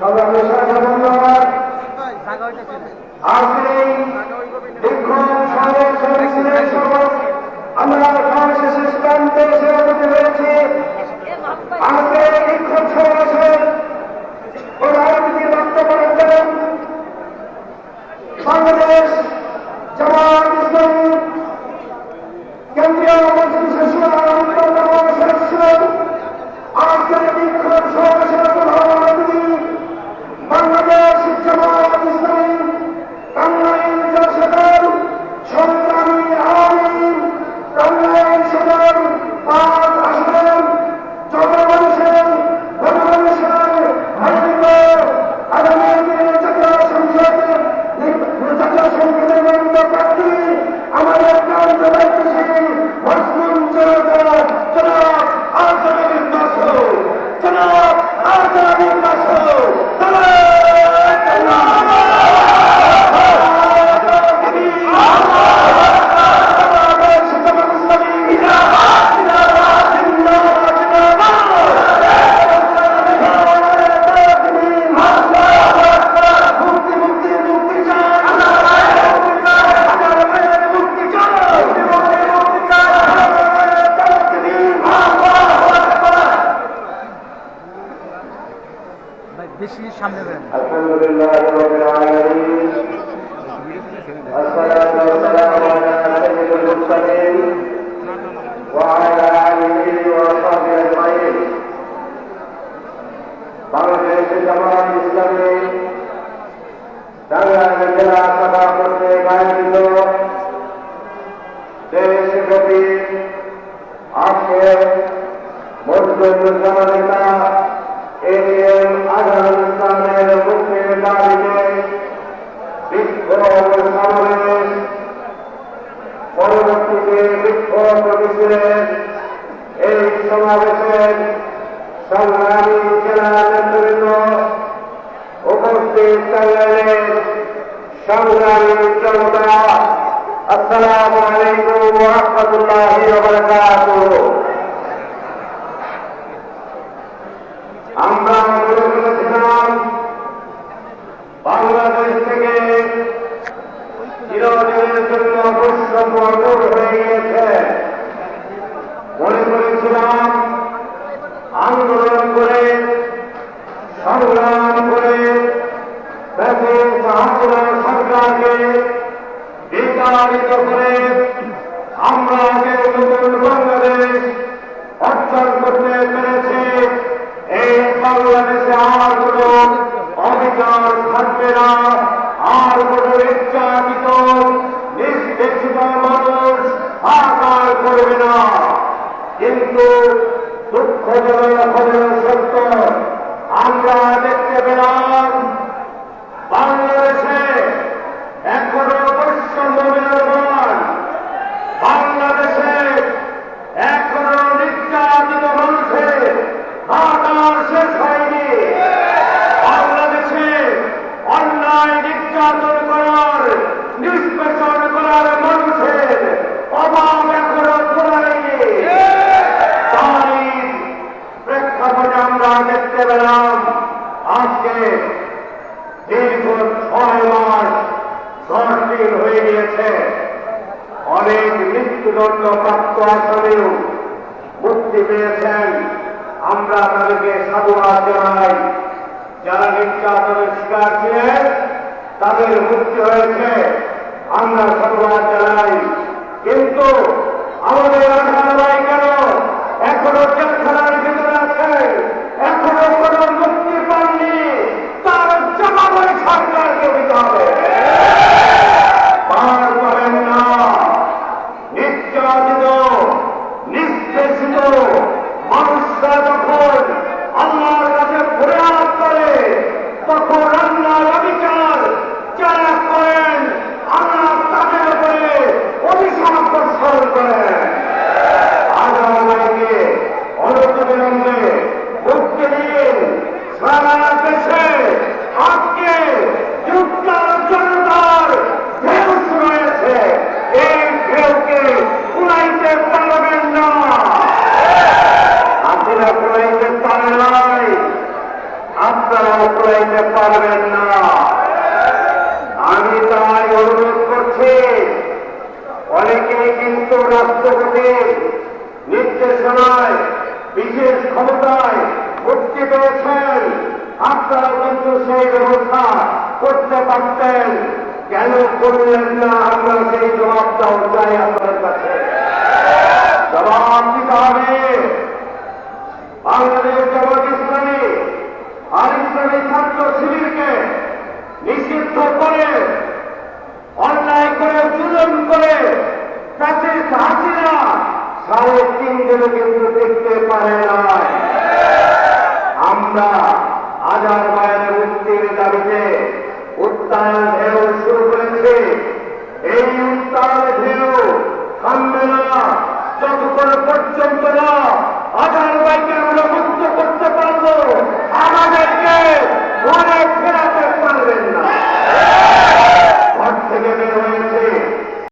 সবাইকে স্বাগত ধন্যবাদ। আজকে আমরা সর্বশেষে সিদ্ধান্তে এসে উপস্থিত হয়েছি। আজকে বিক্ষোভ সমাবেশের প্রধানমন্ত্রী বক্তব্য রাখবেন বাংলাদেশ জামায়াত ইসলামী কেন্দ্রীয় মজলিসের অন্যতম সদস্য। আজকের বিক্ষোভ সমাবেশের প্রধান অতিথি বাংলাদেশ জামায়াত ইসলামী টাঙ্গাইল জেলা শাখার সংগ্রামী আমির, টাঙ্গাইল সদর ৫ আসনের জনমানুষের আগামী জাতীয় সংসদের নির্বাচিত প্রার্থী আমাদের প্রান্ত দায়িত্বশীল মজলুম জনতা জনাব আজহারুল মাসুদ, জনাব আজহারুল মাসুদ। বেশি সামনে দেন। আলহামদুলিল্লাহ রাব্বিল আলামিন, আসসালাতু ওয়াসসালামু আলা সাইয়্যিদিল মুরসালিন ওয়া আলা আলিহি ওয়া সাহবিহি আজমাইন। বাংলাদেশ জামায়াত ইসলামী টাঙ্গাইল জেলা শাখা কর্তৃক আয়োজিত দেশব্যাপী আজকে মজলুম জননেতা এটিএম আজহারুল ইসলামের মুক্তির দাবিতে বিক্ষোভ সমাবেশ, পরবর্তীতে বিক্ষোভ মিছিলের এই সমাবেশের সংগ্রামী জেলা নেতৃবৃন্দ, উপস্থিত টাঙ্গাইলের সংগ্রামী জনতা, আসসালামু আলাইকুম ওয়া রাহমাতুল্লাহি ওয়া বারাকাতুহু। আমরা মনে করেছিলাম বাংলাদেশ থেকে চিরদিনের জন্য বৈষম্য দূর হয়ে গিয়েছে। মনে করেছিলাম আন্দোলন করে সংগ্রাম করে সরকারকে বিতাড়িত করে আমরা যে নতুন বাংলাদেশ অর্জন করতে পেরেছি, এই বাংলাদেশে আর কোন অধিকার থাকবে না, আর কোন নির্যাতিত নিষ্পেষিত মানুষ আকার করবে না। কিন্তু দুঃখজনক হলেও সত্য, আমরা দেখতে পেলাম বাংলাদেশে এখনো বৈষম্য বিরাজমান। বাংলাদেশে এখনো নির্যাতিত মানুষের হাহাকার শেষ হয়নি। বাংলাদেশে অন্যায় নির্যাতন করার, নিষ্পেষণ করার মানুষের অভাব এখনো পড়ায়নি। তারই প্রেক্ষাপটে আমরা দেখতে পেলাম আজকে দীর্ঘ 6 মাস 10 দিন হয়ে গিয়েছে, অনেক মৃত্যুদণ্ড প্রাপ্ত আসামিও মুক্তি পেয়েছেন। আমরা তাদেরকে সাধুবাদ জানাই। যারা নির্যাতনের শিকার ছিলেন তাদের মুক্তি হয়েছে, আমরা সাধুবাদ জানাই। কিন্তু আমাদের আসামি কেন এখনো জেলখানার ভিতরে আছে, এখনো কোনো মুক্তি পাননি? তার জবাব সরকারকে দিতে হবে। পার করেন না। নির্যাতিত নিষ্পেষিত মানুষরা যখন আল্লাহর কাছে ফরিয়াদ করে, তখন আল্লাহর অবিচার যারা করেন, আল্লাহ তাদের উপরে অভিশাপ বর্ষণ করেন। আজ আমাদেরকে আপনারা পড়াইতে পারবেন না। আমি তাই অনুরোধ করছি, অনেকেই কিন্তু রাষ্ট্রপতির নির্দেশনায় বিশেষ ক্ষমতায় মুক্তি পেয়েছেন। আপনারা কিন্তু সেই ব্যবস্থা করতে পারতেন, কেন করলেন না? আমরা সেই জবাবটাও চাই আপনাদের কাছে। জবাব দিতে হবে। বাংলাদেশ জামাত ইসলামী আর ইসলামী ছাত্র শিবিরকে নিষিদ্ধ করে, অন্যায় করে, জুলুম করে ফ্যাসিস্ট হাসিনা 3.5 দিনে কিন্তু দেখতে পারে